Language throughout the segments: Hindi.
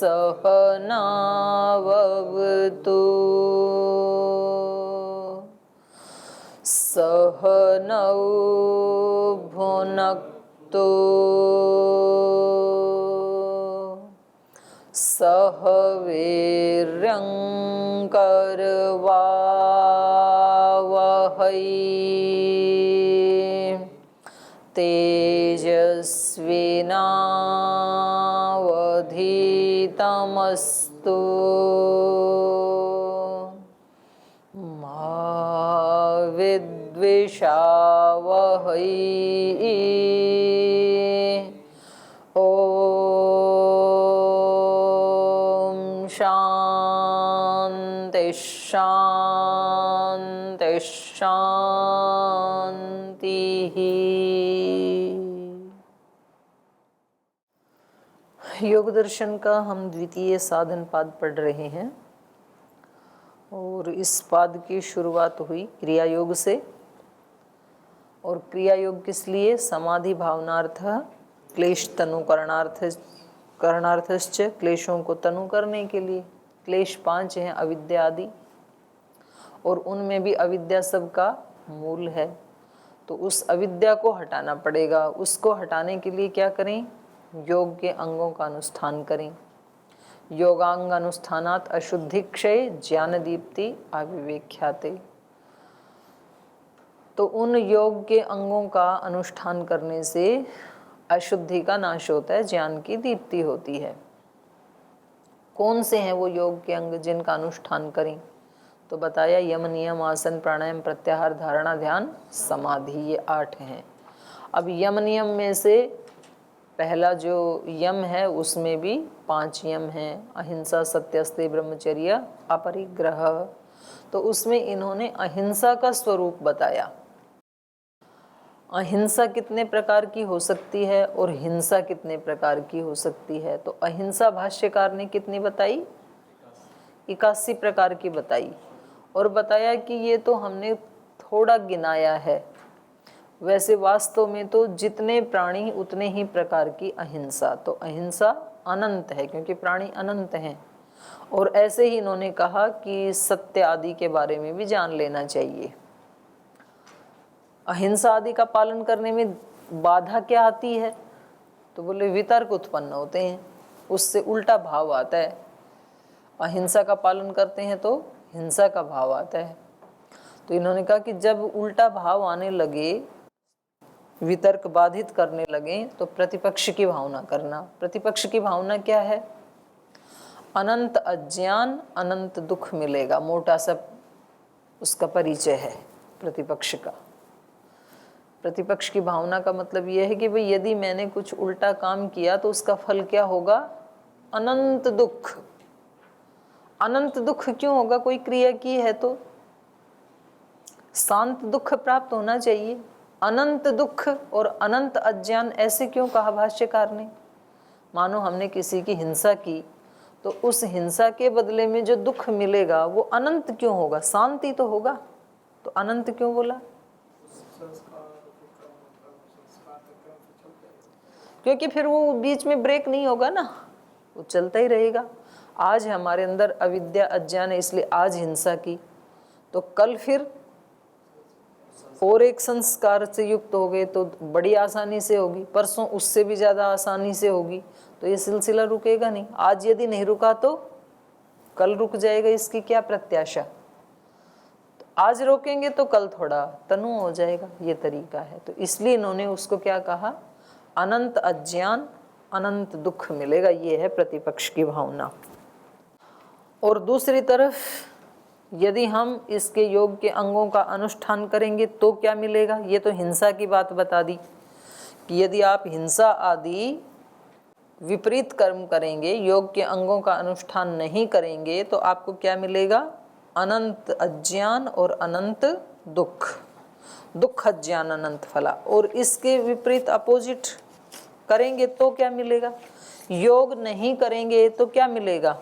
सहनाववतु सहनौ भुनक्तु सह वीर्यं करवावहै तेजस्विनावधीतमस्तु मा विद्विषावहै ॐ शान्ति शान्ति शान्तिः। योग दर्शन का हम द्वितीय साधन पाद पढ़ रहे हैं और इस पाद की शुरुआत हुई क्रिया योग से। और क्रिया योग किस लिए? समाधि भावनार्थ क्लेश तनु करणार्थश्च, क्लेशों को तनु करने के लिए। क्लेश 5 हैं अविद्या आदि, और उनमें भी अविद्या सबका मूल है। तो उस अविद्या को हटाना पड़ेगा। उसको हटाने के लिए क्या करें? योग के अंगों का अनुष्ठान करें। योगांग अनुष्ठानात् अशुद्धि क्षय ज्ञान दीप्ति आविवेख्याते। तो उन योग के अंगों का अनुष्ठान करने से अशुद्धि का नाश होता है, ज्ञान की दीप्ति होती है। कौन से हैं वो योग के अंग जिनका अनुष्ठान करें? तो बताया यम नियम आसन प्राणायाम प्रत्याहार धारणा ध्यान समाधि, ये 8 हैं। अब यम नियम में से पहला जो यम है उसमें भी 5 यम हैं, अहिंसा सत्यस्तेय ब्रह्मचर्य अपरिग्रह। तो उसमें इन्होंने अहिंसा का स्वरूप बताया। अहिंसा कितने प्रकार की हो सकती है और हिंसा कितने प्रकार की हो सकती है? तो अहिंसा भाष्यकार ने कितनी बताई? 81 प्रकार की बताई। और बताया कि ये तो हमने थोड़ा गिनाया है, वैसे वास्तव में तो जितने प्राणी उतने ही प्रकार की अहिंसा। तो अहिंसा अनंत है क्योंकि प्राणी अनंत हैं। और ऐसे ही इन्होंने कहा कि सत्य आदि के बारे में भी जान लेना चाहिए। अहिंसा आदि का पालन करने में बाधा क्या आती है? तो बोले वितर्क उत्पन्न होते हैं, उससे उल्टा भाव आता है। अहिंसा का पालन करते हैं तो हिंसा का भाव आता है। तो इन्होंने कहा कि जब उल्टा भाव आने लगे, वितर्क बाधित करने लगे, तो प्रतिपक्ष की भावना करना। प्रतिपक्ष की भावना क्या है? अनंत अज्ञान अनंत दुख मिलेगा, मोटा सा उसका परिचय है प्रतिपक्ष का। प्रतिपक्ष की भावना का मतलब यह है कि भाई यदि मैंने कुछ उल्टा काम किया तो उसका फल क्या होगा? अनंत दुख। अनंत दुख क्यों होगा? कोई क्रिया की है तो शांत दुख प्राप्त होना चाहिए। अनंत दुख और अनंत अज्ञान ऐसे क्यों कहा भाष्यकार ने? मानो हमने किसी की हिंसा की तो उस हिंसा के बदले में जो दुख मिलेगा वो अनंत क्यों होगा? शांति तो होगा। तो अनंत क्यों बोला? क्योंकि फिर वो बीच में ब्रेक नहीं होगा ना, वो चलता ही रहेगा। आज हमारे अंदर अविद्या अज्ञान है इसलिए आज हिंसा की, तो कल फिर और एक संस्कार से युक्त हो गए तो बड़ी आसानी से होगी, परसों उससे भी ज़्यादा आसानी से होगी। तो ये सिलसिला रुकेगा नहीं। आज यदि नहीं रुका तो कल रुक जाएगा, इसकी क्या प्रत्याशा? तो आज रोकेंगे तो कल थोड़ा तनु हो जाएगा, ये तरीका है। तो इसलिए इन्होंने उसको क्या कहा? अनंत अज्ञान अनंत दुख मिलेगा, ये है प्रतिपक्ष की भावना। और दूसरी तरफ यदि हम इसके योग के अंगों का अनुष्ठान करेंगे तो क्या मिलेगा? ये तो हिंसा की बात बता दी कि यदि आप हिंसा आदि विपरीत कर्म करेंगे, योग के अंगों का अनुष्ठान नहीं करेंगे, तो आपको क्या मिलेगा? अनंत अज्ञान और अनंत दुख। दुख अज्ञान अनंत फला। और इसके विपरीत अपोजिट करेंगे तो क्या मिलेगा? योग नहीं करेंगे तो क्या मिलेगा?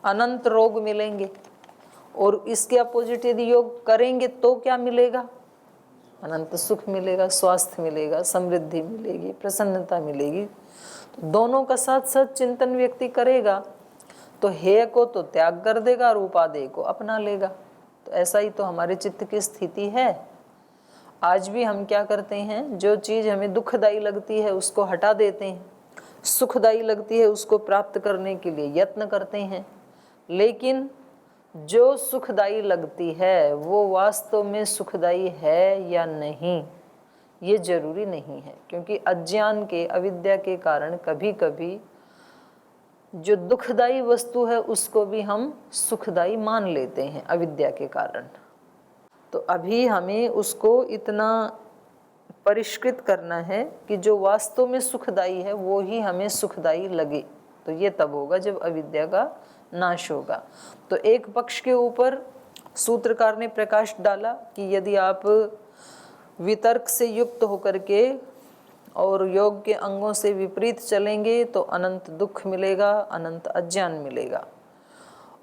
अनंत रोग मिलेंगे। और इसके अपोजिट यदि योग करेंगे तो क्या मिलेगा? अनंत सुख मिलेगा, स्वास्थ्य मिलेगा, समृद्धि मिलेगी, प्रसन्नता मिलेगी। तो दोनों का साथ साथ चिंतन व्यक्ति करेगा तो हेय को तो त्याग कर देगा और उपादेय को अपना लेगा। तो ऐसा ही तो हमारे चित्त की स्थिति है। आज भी हम क्या करते हैं, जो चीज़ हमें दुखदायी लगती है उसको हटा देते हैं, सुखदायी लगती है उसको प्राप्त करने के लिए यत्न करते हैं। लेकिन जो सुखदायी लगती है वो वास्तव में सुखदायी है या नहीं, ये जरूरी नहीं है। क्योंकि अज्ञान के, अविद्या के कारण कभी कभी जो दुखदायी वस्तु है उसको भी हम सुखदायी मान लेते हैं अविद्या के कारण। तो अभी हमें उसको इतना परिष्कृत करना है कि जो वास्तव में सुखदायी है वो ही हमें सुखदायी लगे। तो ये तब होगा जब अविद्या का नाश होगा। तो एक पक्ष के ऊपर सूत्रकार ने प्रकाश डाला कि यदि आप वितर्क से युक्त होकर के और योग के अंगों से विपरीत चलेंगे तो अनंत दुख मिलेगा, अनंत अज्ञान मिलेगा।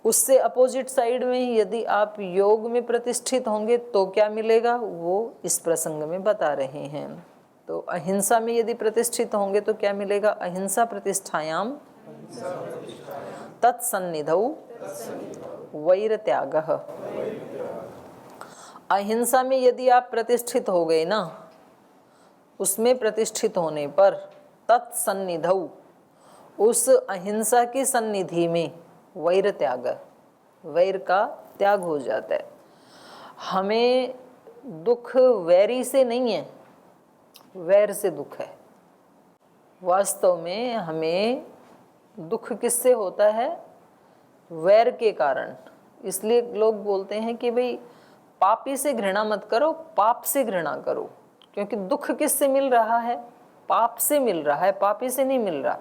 उससे अपोजिट साइड में यदि आप योग में प्रतिष्ठित होंगे तो क्या मिलेगा, वो इस प्रसंग में बता रहे हैं। तो अहिंसा में यदि प्रतिष्ठित होंगे तो क्या मिलेगा, अहिंसा प्रतिष्ठायाम तत्सन्निधौ वैर त्यागः। अहिंसा में यदि आप प्रतिष्ठित हो गए ना, उसमें प्रतिष्ठित होने पर तत्सन्निधौ, उस अहिंसा की सन्निधि में वैर त्याग, वैर का त्याग हो जाता है। हमें दुख वैरी से नहीं है, वैर से दुख है। वास्तव में हमें दुख किससे होता है, वैर के कारण। इसलिए लोग बोलते हैं कि भाई पापी से घृणा मत करो, पाप से घृणा करो। क्योंकि दुख किससे मिल रहा है, पाप से मिल रहा है, पापी से नहीं मिल रहा।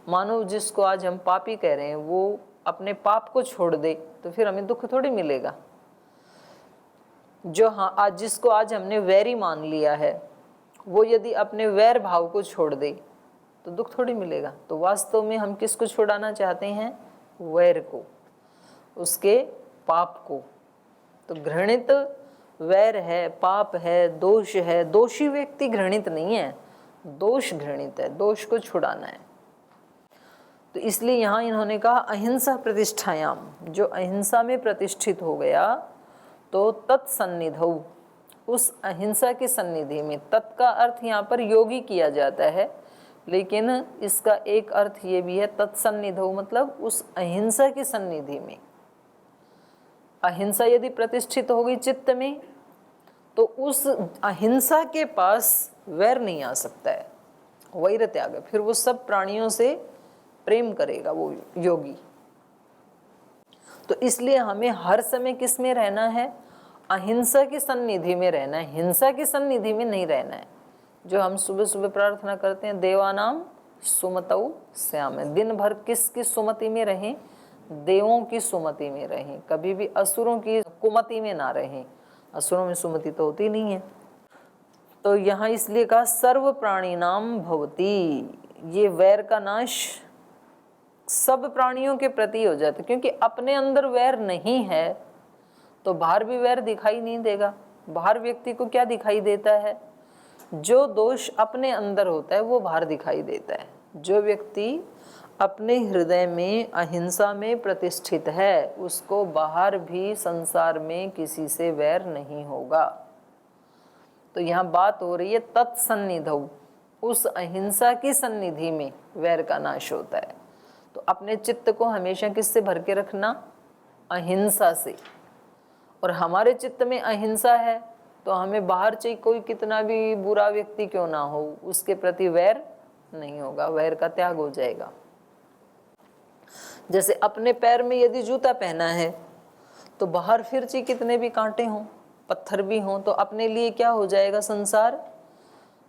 मानो जिसको आज हम पापी कह रहे हैं वो अपने पाप को छोड़ दे तो फिर हमें दुख थोड़ी मिलेगा। जो आज जिसको आज हमने वैरी मान लिया है वो यदि अपने वैर भाव को छोड़ दे तो दुख थोड़ी मिलेगा। तो वास्तव में हम किसको छुड़ाना चाहते हैं, वैर को, उसके पाप को। तो घृणित वैर है, पाप है, दोष है। दोषी व्यक्ति घृणित नहीं है, दोष घृणित है, दोष को छुड़ाना है। तो इसलिए यहाँ इन्होंने कहा अहिंसा प्रतिष्ठायाम, जो अहिंसा में प्रतिष्ठित हो गया तो तत्सन्निधौ, उस अहिंसा की सन्निधि में। तत् का अर्थ यहाँ पर योगी किया जाता है, लेकिन इसका एक अर्थ ये भी है तत्सन्निधौ मतलब उस अहिंसा की सन्निधि में। अहिंसा यदि प्रतिष्ठित हो गई चित्त में तो उस अहिंसा के पास वैर नहीं आ सकता है, वैर त्याग। फिर वो सब प्राणियों से प्रेम करेगा वो योगी। तो इसलिए हमें हर समय किस में रहना है, अहिंसा की सन्निधि में रहना है, हिंसा की सन्निधि में नहीं रहना है। जो हम सुबह सुबह प्रार्थना करते हैं, देवानाम सुमतौ श्याम, दिन भर किसकी सुमति में रहें, देवों की सुमति में रहें, कभी भी असुरों की कुमति में ना रहें। असुरों में सुमति तो होती नहीं है। तो यहाँ इसलिए कहा सर्व प्राणी नाम भवती, ये वैर का नाश सब प्राणियों के प्रति हो जाता है। क्योंकि अपने अंदर वैर नहीं है तो बाहर भी वैर दिखाई नहीं देगा। बाहर व्यक्ति को क्या दिखाई देता है, जो दोष अपने अंदर होता है वो बाहर दिखाई देता है। जो व्यक्ति अपने हृदय में अहिंसा में प्रतिष्ठित है उसको बाहर भी संसार में किसी से वैर नहीं होगा। तो यहाँ बात हो रही है तत्सन्निधौ, उस अहिंसा की सन्निधि में वैर का नाश होता है। तो अपने चित्त को हमेशा किससे भर के रखना, अहिंसा से। और हमारे चित्त में अहिंसा है तो हमें बाहर चाहे कोई कितना भी बुरा व्यक्ति क्यों ना हो उसके प्रति वैर नहीं होगा, वैर का त्याग हो जाएगा। जैसे अपने पैर में यदि जूता पहना है तो बाहर फिर चाहे कितने भी कांटे हों, पत्थर भी हों, तो अपने लिए क्या हो जाएगा, संसार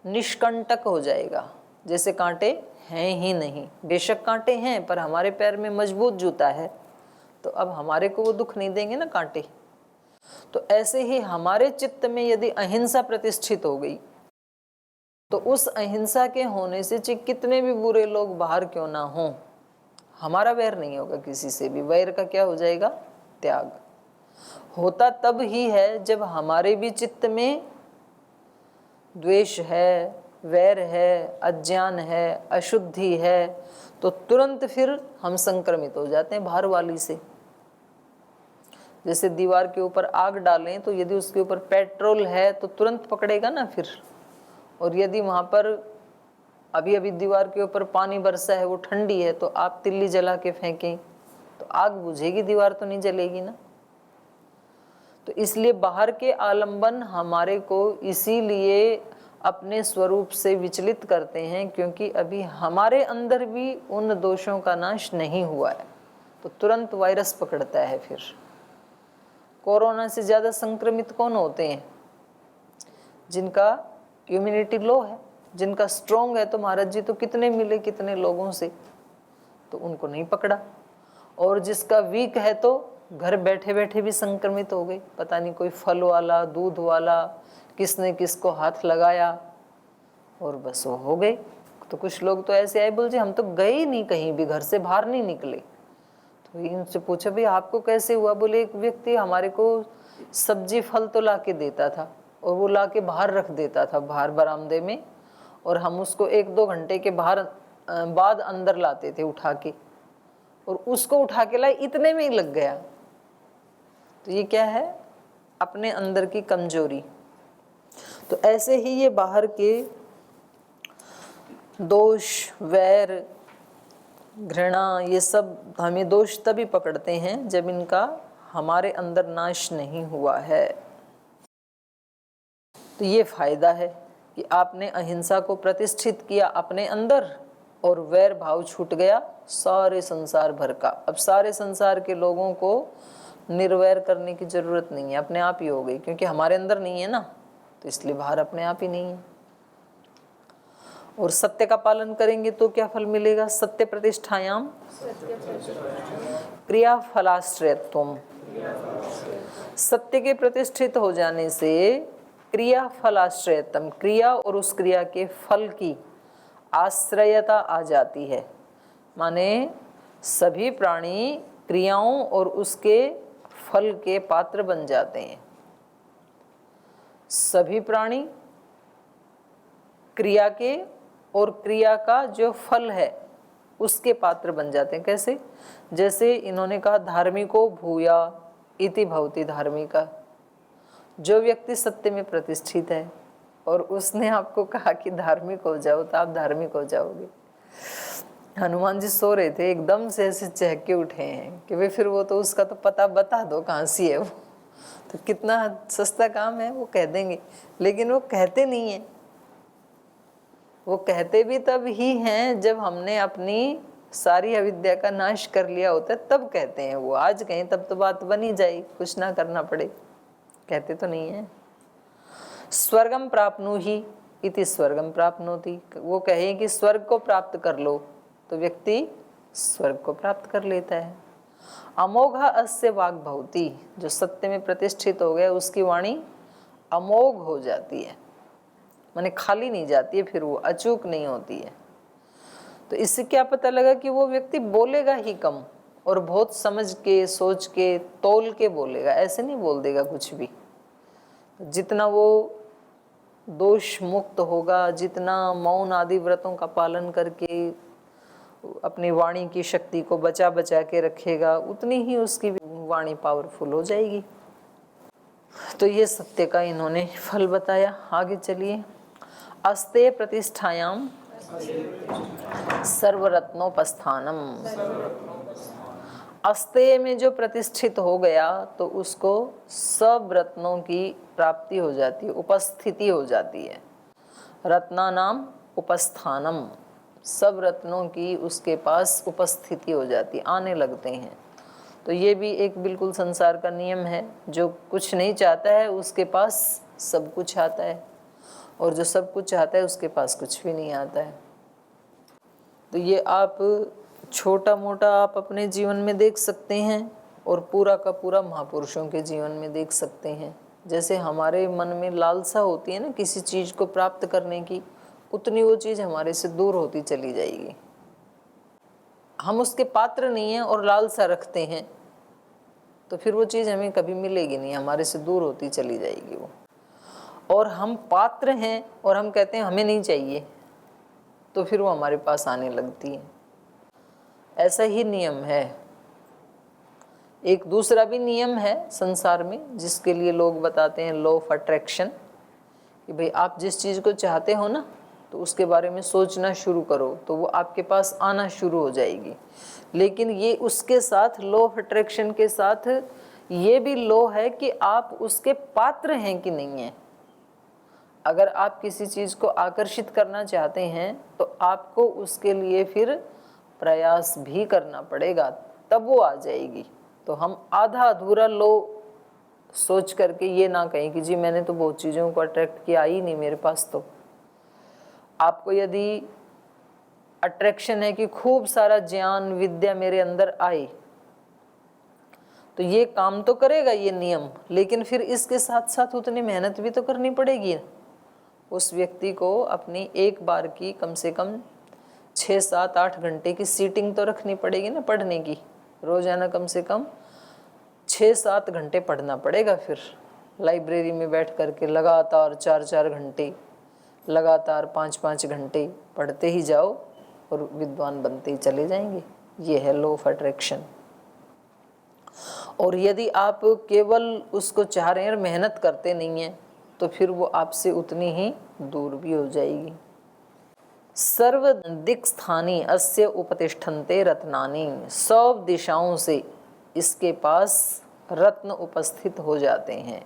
निष्कंटक हो जाएगा। जैसे कांटे हैं ही नहीं, बेशक कांटे हैं पर हमारे पैर में मजबूत जूता है तो अब हमारे को वो दुख नहीं देंगे ना कांटे। तो ऐसे ही हमारे चित्त में यदि अहिंसा प्रतिष्ठित हो गई तो उस अहिंसा के होने से चाहे कितने भी बुरे लोग बाहर क्यों ना हों, हमारा वैर नहीं होगा किसी से भी। वैर का क्या हो जाएगा, त्याग। होता तब ही है जब हमारे भी चित्त में द्वेष है, वैर है, अज्ञान है, अशुद्धि है, तो तुरंत फिर हम संक्रमित हो जाते हैं बाहर वाली से। जैसे दीवार के ऊपर आग डालें तो यदि उसके ऊपर पेट्रोल है तो तुरंत पकड़ेगा ना फिर, और यदि वहाँ पर अभी अभी दीवार के ऊपर पानी बरसा है, वो ठंडी है, तो आप तिल्ली जला के फेंकें तो आग बुझेगी, दीवार तो नहीं जलेगी ना। तो इसलिए बाहर के आलंबन हमारे को इसीलिए अपने स्वरूप से विचलित करते हैं, क्योंकि अभी हमारे अंदर भी उन दोषों का नाश नहीं हुआ है, तो तुरंत वायरस पकड़ता है। फिर कोरोना से ज़्यादा संक्रमित कौन होते हैं? जिनका इम्यूनिटी लो है। जिनका स्ट्रोंग है तो महाराज जी तो कितने मिले कितने लोगों से, तो उनको नहीं पकड़ा। और जिसका वीक है तो घर बैठे बैठे भी संक्रमित हो गए। पता नहीं कोई फल वाला, दूध वाला, किसने किसको हाथ लगाया और बस वो हो गए। तो कुछ लोग तो ऐसे आए, बोल जी हम तो गए ही नहीं, कहीं भी घर से बाहर नहीं निकले। तो इनसे पूछा भाई आपको कैसे हुआ? बोले एक व्यक्ति हमारे को सब्जी फल तो ला के देता था, और वो ला के बाहर रख देता था, बाहर बरामदे में, और हम उसको 1-2 घंटे के बाद अंदर लाते थे उठा के, और उसको उठा के लाए इतने में ही लग गया। तो ये क्या है? अपने अंदर की कमजोरी। तो ऐसे ही ये बाहर के दोष, वैर, घृणा, ये सब हमें दोष तभी पकड़ते हैं जब इनका हमारे अंदर नाश नहीं हुआ है। तो ये फायदा है कि आपने अहिंसा को प्रतिष्ठित किया अपने अंदर, और वैर भाव छूट गया सारे संसार भर का। अब सारे संसार के लोगों को निर्वैर करने की जरूरत नहीं है, अपने आप ही हो गई, क्योंकि हमारे अंदर नहीं है ना, तो इसलिए बाहर अपने आप ही नहीं है। और सत्य का पालन करेंगे तो क्या फल मिलेगा? सत्य प्रतिष्ठायाम क्रिया फलाश्रयत्वम। सत्य के प्रतिष्ठित हो जाने से क्रिया फलाश्रयत्वम, क्रिया और उस क्रिया के फल की आश्रयता आ जाती है। माने सभी प्राणी क्रियाओं और उसके फल के पात्र बन जाते हैं। सभी प्राणी क्रिया के और क्रिया का जो फल है उसके पात्र बन जाते हैं। कैसे? जैसे इन्होंने कहा धार्मिको भूया इति भवति धार्मिका। जो व्यक्ति सत्य में प्रतिष्ठित है और उसने आपको कहा कि धार्मिक हो जाओ, तो आप धार्मिक हो जाओगे। हनुमान जी सो रहे थे, एकदम से ऐसे चहक के उठे हैं कि वे फिर वो तो उसका तो पता बता दो कहाँ सी है वो, तो कितना सस्ता काम है वो कह देंगे, लेकिन वो कहते नहीं है। वो कहते भी तब ही हैं जब हमने अपनी सारी अविद्या का नाश कर लिया होता है, तब कहते हैं वो। आज कहें तब तो बात बनी जाए, कुछ ना करना पड़े, कहते तो नहीं है। स्वर्गम प्राप्नुहि इति स्वर्गम प्राप्नोति। वो कहें कि स्वर्ग को प्राप्त कर लो, तो व्यक्ति स्वर्ग को प्राप्त कर लेता है। अमोघा अस्य वाग भवति। जो सत्य में प्रतिष्ठित हो गया उसकी वाणी अमोघ हो जाती है, माने खाली नहीं जाती है, फिर वो अचूक नहीं होती है। तो इससे क्या पता लगा कि वो व्यक्ति बोलेगा ही कम, और बहुत समझ के, सोच के, तौल के बोलेगा, ऐसे नहीं बोल देगा कुछ भी। जितना वो दोष मुक्त होगा, जितना मौन आदि व्रतों का पालन करके अपनी वाणी की शक्ति को बचा बचा के रखेगा, उतनी ही उसकी वाणी पावरफुल हो जाएगी। तो ये सत्य का इन्होंने फल बताया। आगे चलिए। अस्ते प्रतिष्ठायाम सर्वरत्नोपस्थानम। अस्ते में जो प्रतिष्ठित हो गया तो उसको सब रत्नों की प्राप्ति हो जाती है, उपस्थिति हो जाती है। रत्नानाम उपस्थानम, सब रत्नों की उसके पास उपस्थिति हो जाती है, आने लगते हैं। तो ये भी एक बिल्कुल संसार का नियम है। जो कुछ नहीं चाहता है उसके पास सब कुछ आता है, और जो सब कुछ चाहता है उसके पास कुछ भी नहीं आता है। तो ये आप छोटा मोटा आप अपने जीवन में देख सकते हैं, और पूरा का पूरा महापुरुषों के जीवन में देख सकते हैं। जैसे हमारे मन में लालसा होती है ना किसी चीज़ को प्राप्त करने की, उतनी वो चीज़ हमारे से दूर होती चली जाएगी। हम उसके पात्र नहीं हैं और लालसा रखते हैं, तो फिर वो चीज़ हमें कभी मिलेगी नहीं, हमारे से दूर होती चली जाएगी वो। और हम पात्र हैं और हम कहते हैं हमें नहीं चाहिए, तो फिर वो हमारे पास आने लगती है। ऐसा ही नियम है। एक दूसरा भी नियम है संसार में, जिसके लिए लोग बताते हैं लॉ ऑफ अट्रैक्शन, कि भाई आप जिस चीज़ को चाहते हो ना, तो उसके बारे में सोचना शुरू करो तो वो आपके पास आना शुरू हो जाएगी। लेकिन ये उसके साथ, लॉ ऑफ अट्रैक्शन के साथ ये भी लॉ है कि आप उसके पात्र हैं कि नहीं हैं। अगर आप किसी चीज़ को आकर्षित करना चाहते हैं तो आपको उसके लिए फिर प्रयास भी करना पड़ेगा, तब वो आ जाएगी। तो हम आधा अधूरा लो सोच करके ये ना कहें कि जी मैंने तो बहुत चीज़ों को अट्रैक्ट किया, ही नहीं मेरे पास। तो आपको यदि अट्रैक्शन है कि खूब सारा ज्ञान विद्या मेरे अंदर आए, तो ये काम तो करेगा ये नियम, लेकिन फिर इसके साथ साथ उतनी मेहनत भी तो करनी पड़ेगी। उस व्यक्ति को अपनी एक बार की कम से कम 6, 7, 8 घंटे की सीटिंग तो रखनी पड़ेगी ना पढ़ने की। रोजाना कम से कम 6, 7 घंटे पढ़ना पड़ेगा। फिर लाइब्रेरी में बैठ करके लगातार 4, 4 घंटे, लगातार 5, 5 घंटे पढ़ते ही जाओ और विद्वान बनते ही चले जाएंगे। ये है लॉ ऑफ अट्रैक्शन। और यदि आप केवल उसको चाह रहे हैं और मेहनत करते नहीं हैं, तो फिर वो आपसे उतनी ही दूर भी हो जाएगी। सर्व दिक् स्थानी अस्य उपतिष्ठन्ते रत्नानि, सब दिशाओं से इसके पास रत्न उपस्थित हो जाते हैं,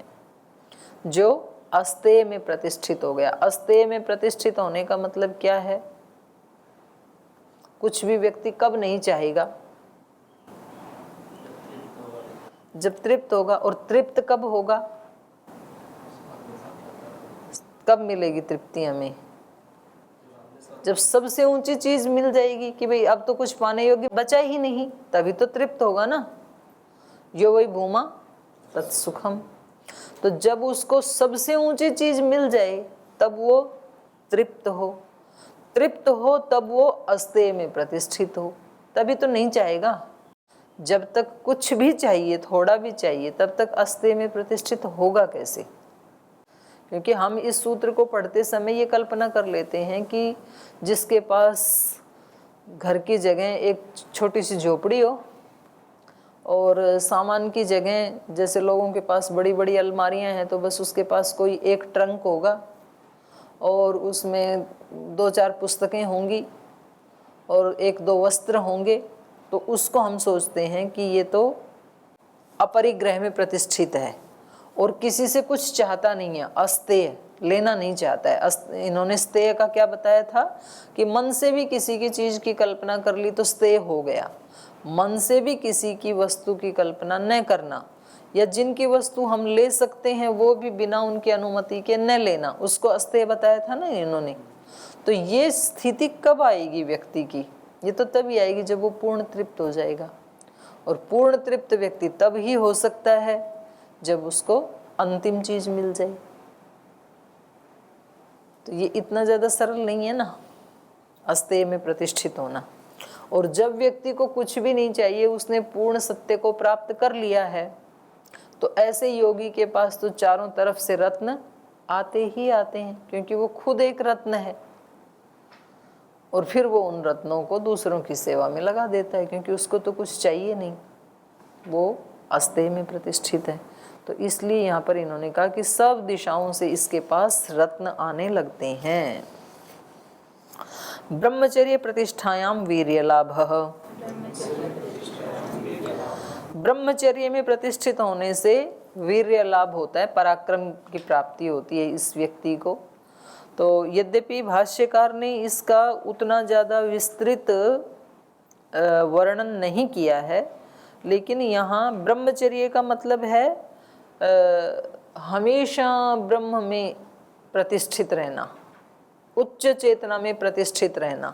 जो अस्तेय में प्रतिष्ठित हो गया। अस्तेय में प्रतिष्ठित होने का मतलब क्या है? कुछ भी व्यक्ति कब नहीं चाहेगा? जब तृप्त होगा। और तृप्त कब होगा? कब मिलेगी तृप्ति हमें? जब सबसे ऊंची चीज मिल जाएगी कि भाई अब तो कुछ पाने योग्य बचा ही नहीं, तभी तो तृप्त होगा ना। यो वही भूमा तत्सुखम। तो जब उसको सबसे ऊंची चीज मिल जाए तब वो तृप्त हो। तृप्त हो तब वो अस्तेय में प्रतिष्ठित हो, तभी तो नहीं चाहेगा। जब तक कुछ भी चाहिए, थोड़ा भी चाहिए, तब तक अस्तेय में प्रतिष्ठित होगा कैसे? क्योंकि हम इस सूत्र को पढ़ते समय ये कल्पना कर लेते हैं कि जिसके पास घर की जगह एक छोटी सी झोपड़ी हो और सामान की जगह, जैसे लोगों के पास बड़ी बड़ी अलमारियां हैं, तो बस उसके पास कोई एक ट्रंक होगा और उसमें 2-4 पुस्तकें होंगी और 1-2 वस्त्र होंगे, तो उसको हम सोचते हैं कि ये तो अपरिग्रह में प्रतिष्ठित है और किसी से कुछ चाहता नहीं है, अस्तेय, लेना नहीं चाहता है। इन्होंने स्तेय का क्या बताया था कि मन से भी किसी की चीज की कल्पना कर ली तो स्तेय हो गया। मन से भी किसी की वस्तु की कल्पना न करना, या जिनकी वस्तु हम ले सकते हैं वो भी बिना उनकी अनुमति के न लेना, उसको अस्तेय बताया था ना इन्होंने। तो ये स्थिति कब आएगी व्यक्ति की? ये तो तभी आएगी जब वो पूर्ण तृप्त हो जाएगा। और पूर्ण तृप्त व्यक्ति तब ही हो सकता है जब उसको अंतिम चीज मिल जाए। तो ये इतना ज्यादा सरल नहीं है ना, अस्तेय में प्रतिष्ठित होना। और जब व्यक्ति को कुछ भी नहीं चाहिए, उसने पूर्ण सत्य को प्राप्त कर लिया है, तो ऐसे योगी के पास तो चारों तरफ से रत्न आते ही आते हैं, क्योंकि वो खुद एक रत्न है। और फिर वो उन रत्नों को दूसरों की सेवा में लगा देता है, क्योंकि उसको तो कुछ चाहिए नहीं, वो अस्तेय में प्रतिष्ठित है। तो इसलिए यहाँ पर इन्होंने कहा कि सब दिशाओं से इसके पास रत्न आने लगते हैं। ब्रह्मचर्य प्रतिष्ठायाम वीर्य लाभ। ब्रह्मचर्य में प्रतिष्ठित होने से वीर्य लाभ होता है, पराक्रम की प्राप्ति होती है इस व्यक्ति को। तो यद्यपि भाष्यकार ने इसका उतना ज़्यादा विस्तृत वर्णन नहीं किया है, लेकिन यहाँ ब्रह्मचर्य का मतलब है हमेशा ब्रह्म में प्रतिष्ठित रहना, उच्च चेतना में प्रतिष्ठित रहना।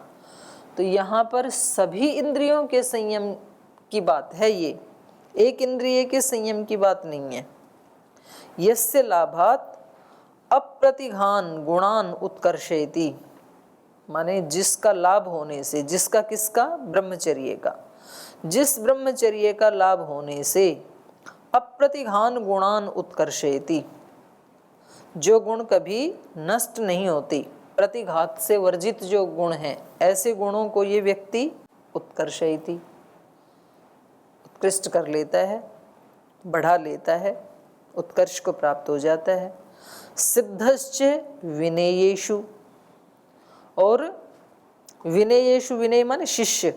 तो यहाँ पर सभी इंद्रियों के संयम की बात है, ये एक इंद्रिय के संयम की बात नहीं है। यस्य लाभात अप्रतिघान गुणान उत्कर्षयति, माने जिसका लाभ होने से, जिसका किसका? ब्रह्मचर्य का। जिस ब्रह्मचर्य का लाभ होने से अप्रतिघान गुणान उत्कर्षयति, जो गुण कभी नष्ट नहीं होती, प्रतिघात से वर्जित जो गुण हैं, ऐसे गुणों को ये व्यक्ति उत्कर्षयति, उत्कृष्ट कर लेता है, बढ़ा लेता है, उत्कर्ष को प्राप्त हो जाता है। सिद्धश्च विनयेषु, और विनयेषु, विनय माने शिष्य,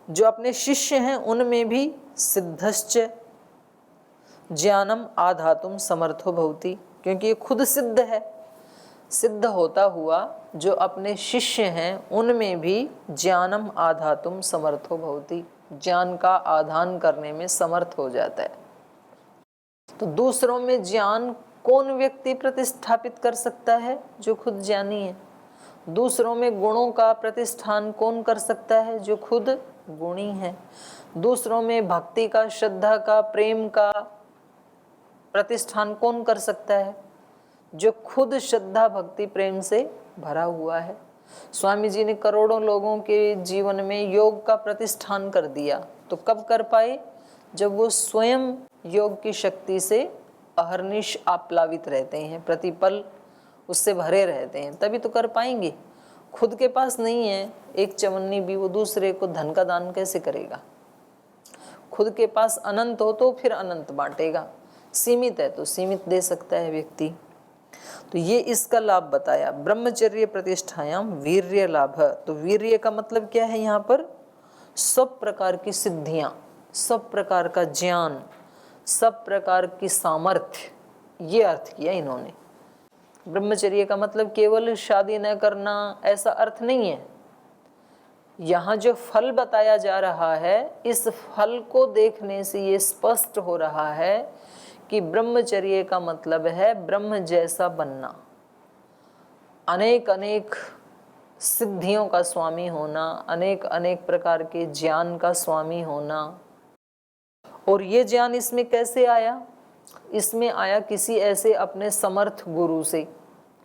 जो अपने शिष्य हैं उनमें भी सिद्धश्च ज्ञानम आधातुम समर्थो भवति, क्योंकि ये खुद सिद्ध है, सिद्ध होता हुआ जो अपने शिष्य हैं उनमें भी ज्ञानम आधातुम समर्थो भवति, ज्ञान का आधान करने में समर्थ हो जाता है। तो दूसरों में ज्ञान कौन व्यक्ति प्रतिष्ठापित कर सकता है? जो खुद ज्ञानी है। दूसरों में गुणों का प्रतिष्ठान कौन कर सकता है? जो खुद गुणी है। दूसरों में भक्ति का, श्रद्धा का, प्रेम का प्रतिष्ठान कौन कर सकता है? जो खुद श्रद्धा, भक्ति, प्रेम से भरा हुआ है। स्वामी जी ने करोड़ों लोगों के जीवन में योग का प्रतिष्ठान कर दिया, तो कब कर पाए? जब वो स्वयं योग की शक्ति से अहर्निश आप्लावित रहते हैं, प्रतिपल उससे भरे रहते हैं, तभी तो कर पाएंगे। खुद के पास नहीं है एक चवन्नी भी, वो दूसरे को धन का दान कैसे करेगा? खुद के पास अनंत हो तो फिर अनंत बांटेगा, सीमित है तो सीमित दे सकता है व्यक्ति। तो ये इसका लाभ बताया। ब्रह्मचर्य प्रतिष्ठायाम वीर्य लाभ, तो वीर्य का मतलब क्या है यहाँ पर? सब प्रकार की सिद्धियां, सब प्रकार का ज्ञान, सब प्रकार की सामर्थ्य, ये अर्थ किया इन्होंने। ब्रह्मचर्य का मतलब केवल शादी न करना, ऐसा अर्थ नहीं है। यहाँ जो फल बताया जा रहा है, इस फल को देखने से ये स्पष्ट हो रहा है कि ब्रह्मचर्य का मतलब है ब्रह्म जैसा बनना, अनेक अनेक सिद्धियों का स्वामी होना, अनेक अनेक प्रकार के ज्ञान का स्वामी होना। और ये ज्ञान इसमें कैसे आया? इसमें आया किसी ऐसे अपने समर्थ गुरु से,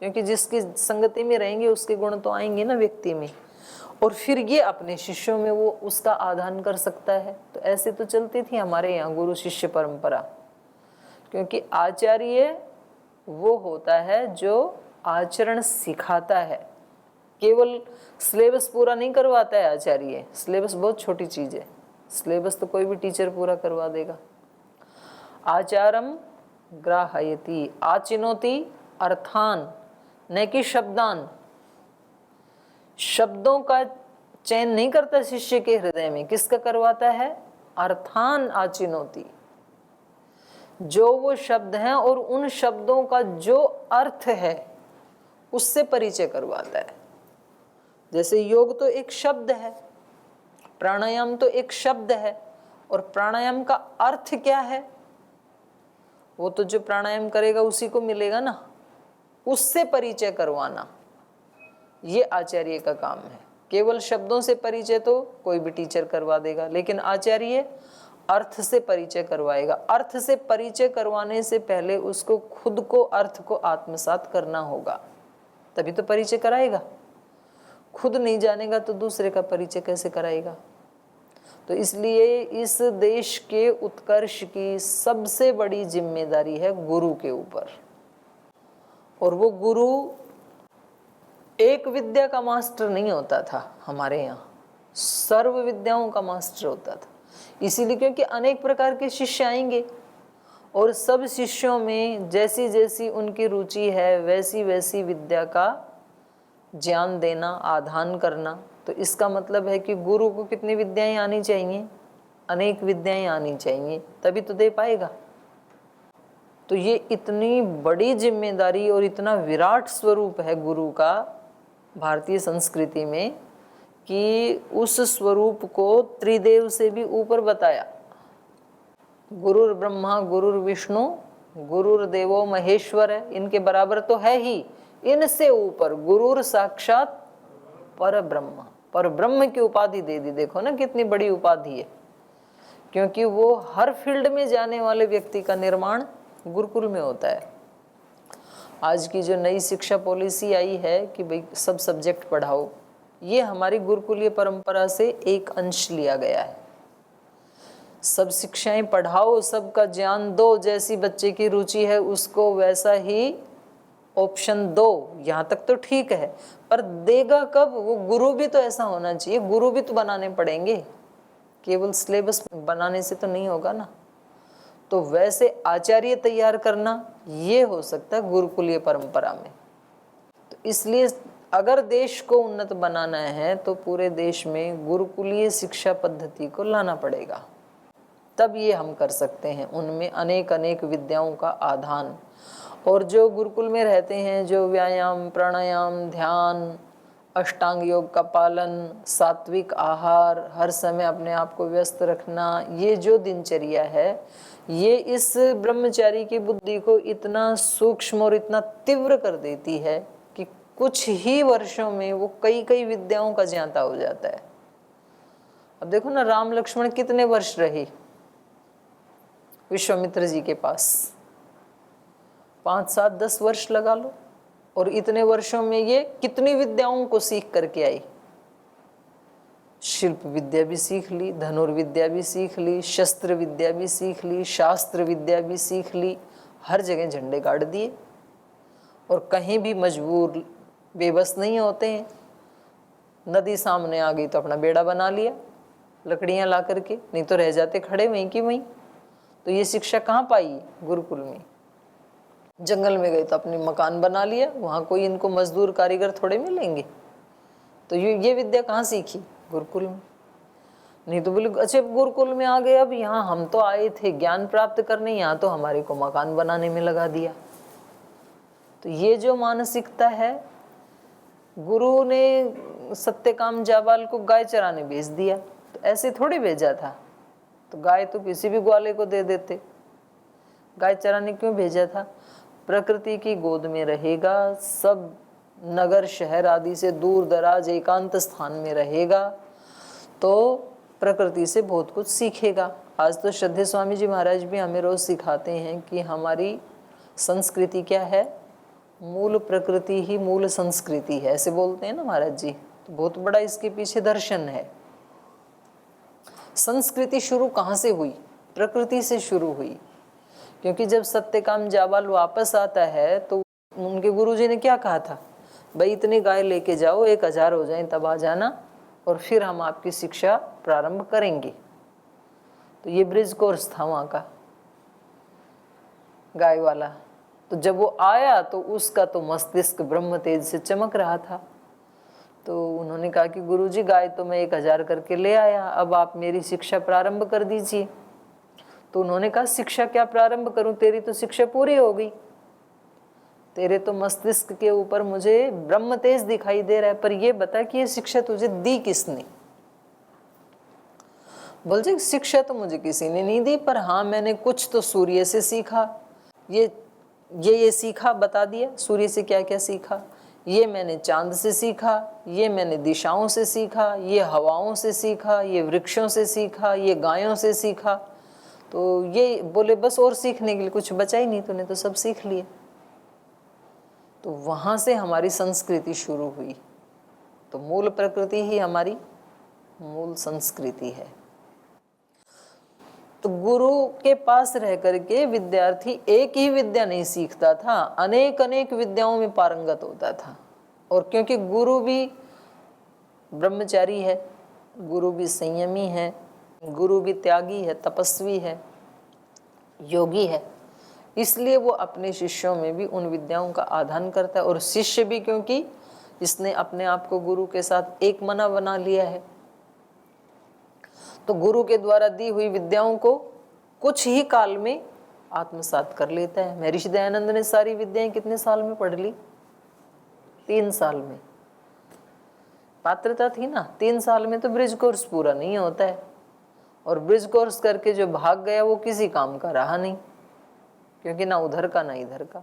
क्योंकि जिसकी संगति में रहेंगे उसके गुण तो आएंगे ना व्यक्ति में, और फिर ये अपने शिष्यों में वो उसका आधान कर सकता है। तो ऐसे तो चलती थी हमारे यहाँ गुरु शिष्य परंपरा, क्योंकि आचार्य वो होता है जो आचरण सिखाता है, केवल सिलेबस पूरा नहीं करवाता है आचार्य। सिलेबस बहुत छोटी चीज़ है, सिलेबस तो कोई भी टीचर पूरा करवा देगा। आचारम ग्राहयति, आचिनोति अर्थान, न कि शब्दान। शब्दों का चयन नहीं करता शिष्य के हृदय में, किसका करवाता है? अर्थान आचिनोति, जो वो शब्द हैं और उन शब्दों का जो अर्थ है उससे परिचय करवाता है। जैसे योग तो एक शब्द है, प्राणायाम तो एक शब्द है, और प्राणायाम का अर्थ क्या है वो तो जो प्राणायाम करेगा उसी को मिलेगा ना, उससे परिचय करवाना ये आचार्य का काम है। केवल शब्दों से परिचय तो कोई भी टीचर करवा देगा, लेकिन आचार्य अर्थ से परिचय करवाएगा। अर्थ से परिचय करवाने से पहले उसको खुद को, अर्थ को आत्मसात करना होगा, तभी तो परिचय कराएगा। खुद नहीं जानेगा तो दूसरे का परिचय कैसे कराएगा? तो इसलिए इस देश के उत्कर्ष की सबसे बड़ी जिम्मेदारी है गुरु के ऊपर। और वो गुरु एक विद्या का मास्टर नहीं होता था, हमारे यहाँ सर्व विद्याओं का मास्टर होता था। इसीलिए क्योंकि अनेक प्रकार के शिष्य आएंगे और सब शिष्यों में जैसी जैसी उनकी रुचि है वैसी वैसी विद्या का ज्ञान देना, आधान करना। तो इसका मतलब है कि गुरु को कितनी विद्याएं आनी चाहिए? अनेक विद्याएं आनी चाहिए, तभी तो दे पाएगा। तो ये इतनी बड़ी जिम्मेदारी और इतना विराट स्वरूप है गुरु का भारतीय संस्कृति में कि उस स्वरूप को त्रिदेव से भी ऊपर बताया। गुरुर ब्रह्मा गुरुर विष्णु गुरुर देवो महेश्वर है, इनके बराबर तो है ही, इनसे ऊपर गुरुर साक्षात पर ब्रह्म, पर ब्रह्म की उपाधि दे दी। देखो ना कितनी बड़ी उपाधि है, क्योंकि वो हर फील्ड में जाने वाले व्यक्ति का निर्माण गुरुकुल में होता है। आज की जो नई शिक्षा पॉलिसी आई है कि भाई सब सब्जेक्ट पढ़ाओ, ये हमारी गुरुकुलीय परंपरा से एक अंश लिया गया है। सब शिक्षाएं पढ़ाओ, सबका ज्ञान दो, जैसी बच्चे की रुचि है उसको वैसा ही ऑप्शन 2 यहाँ तक तो ठीक है, पर देगा कब? वो गुरु भी तो ऐसा होना चाहिए, गुरु भी तो बनाने पड़ेंगे, केवल सिलेबस बनाने से तो नहीं होगा ना। तो वैसे आचार्य तैयार करना ये हो सकता है गुरुकुलीय परंपरा में। तो इसलिए अगर देश को उन्नत बनाना है तो पूरे देश में गुरुकुलीय शिक्षा पद्धति को लाना पड़ेगा, तब ये हम कर सकते हैं। उनमें अनेक अनेक विद्याओं का आधान, और जो गुरुकुल में रहते हैं, जो व्यायाम, प्राणायाम, ध्यान, अष्टांग योग का पालन, सात्विक आहार, हर समय अपने आप को व्यस्त रखना, ये जो दिनचर्या है, ये इस ब्रह्मचारी की बुद्धि को इतना सूक्ष्म और इतना तीव्र कर देती है कि कुछ ही वर्षों में वो कई कई विद्याओं का ज्ञाता हो जाता है। अब देखो ना, राम लक्ष्मण कितने वर्ष रहे विश्वामित्र जी के पास? 5, 7, 10 वर्ष लगा लो, और इतने वर्षों में ये कितनी विद्याओं को सीख करके आई। शिल्प विद्या भी सीख ली, धनुर्विद्या भी सीख ली, शस्त्र विद्या भी सीख ली, शास्त्र विद्या भी सीख ली, हर जगह झंडे गाड़ दिए, और कहीं भी मजबूर बेबस नहीं होते हैं। नदी सामने आ गई तो अपना बेड़ा बना लिया लकड़ियां ला करके, नहीं तो रह जाते खड़े वहीं की वहीं। तो ये शिक्षा कहाँ पाई? गुरुकुल में। जंगल में गए तो अपने मकान बना लिया, वहाँ कोई इनको मजदूर कारीगर थोड़े मिलेंगे। तो ये विद्या कहाँ सीखी? गुरुकुल में। नहीं तो बोले अच्छा गुरुकुल में आ गए, अब यहाँ हम तो आए थे ज्ञान प्राप्त करने, यहाँ तो हमारे को मकान बनाने में लगा दिया। तो ये जो मानसिकता है, गुरु ने सत्यकाम जाबाल को गाय चराने भेज दिया, तो ऐसे थोड़ी भेजा था। तो गाय तो किसी भी ग्वाले को दे देते, गाय चराने क्यों भेजा था? प्रकृति की गोद में रहेगा, सब नगर शहर आदि से दूर दराज एकांत स्थान में रहेगा, तो प्रकृति से बहुत कुछ सीखेगा। आज तो श्रद्धेय स्वामी जी महाराज भी हमें रोज सिखाते हैं कि हमारी संस्कृति क्या है? मूल प्रकृति ही मूल संस्कृति है, ऐसे बोलते हैं ना महाराज जी। तो बहुत बड़ा इसके पीछे दर्शन है। संस्कृति शुरू कहाँ से हुई? प्रकृति से शुरू हुई। क्योंकि जब सत्यकाम जाबाल वापस आता है तो उनके गुरुजी ने क्या कहा था? भाई इतनी गाय लेके जाओ, 1000 हो जाए तब आ जाना, और फिर हम आपकी शिक्षा प्रारंभ करेंगे। तो ये ब्रिज कोर्स था वहाँ का गाय वाला। तो जब वो आया तो उसका तो मस्तिष्क ब्रह्म तेज से चमक रहा था। तो उन्होंने कहा कि गुरुजी गाय तो मैं 1000 करके ले आया, अब आप मेरी शिक्षा प्रारंभ कर दीजिए। तो उन्होंने कहा शिक्षा क्या प्रारंभ करूं, तेरी तो शिक्षा पूरी हो गई, तेरे तो मस्तिष्क के ऊपर मुझे ब्रह्म तेज दिखाई दे रहा है, पर ये बता कि ये शिक्षा तुझे दी किसने? बोल जी शिक्षा तो मुझे किसी ने नहीं दी, पर हाँ मैंने कुछ तो सूर्य से सीखा, ये सीखा, बता दिया सूर्य से क्या क्या सीखा। ये मैंने चांद से सीखा, ये मैंने दिशाओं से सीखा, ये हवाओं से सीखा, ये वृक्षों से सीखा, ये गायों से सीखा। तो ये बोले बस और सीखने के लिए कुछ बचा ही नहीं, तूने तो सब सीख लिए। तो वहाँ से हमारी संस्कृति शुरू हुई। तो मूल प्रकृति ही हमारी मूल संस्कृति है। तो गुरु के पास रह करके विद्यार्थी एक ही विद्या नहीं सीखता था, अनेक अनेक विद्याओं में पारंगत होता था। और क्योंकि गुरु भी ब्रह्मचारी है, गुरु भी संयमी है, गुरु भी त्यागी है, तपस्वी है, योगी है, इसलिए वो अपने शिष्यों में भी उन विद्याओं का आदान करता है। और शिष्य भी, क्योंकि इसने अपने आप को गुरु के साथ एक मना बना लिया है, तो गुरु के द्वारा दी हुई विद्याओं को कुछ ही काल में आत्मसात कर लेता है। महर्षि दयानंद ने सारी विद्याएं कितने साल में पढ़ ली? 3 साल में। पात्रता थी ना, 3 साल में तो ब्रिज कोर्स पूरा नहीं होता है। और ब्रिज कोर्स करके जो भाग गया वो किसी काम का रहा नहीं, क्योंकि ना उधर का ना इधर का।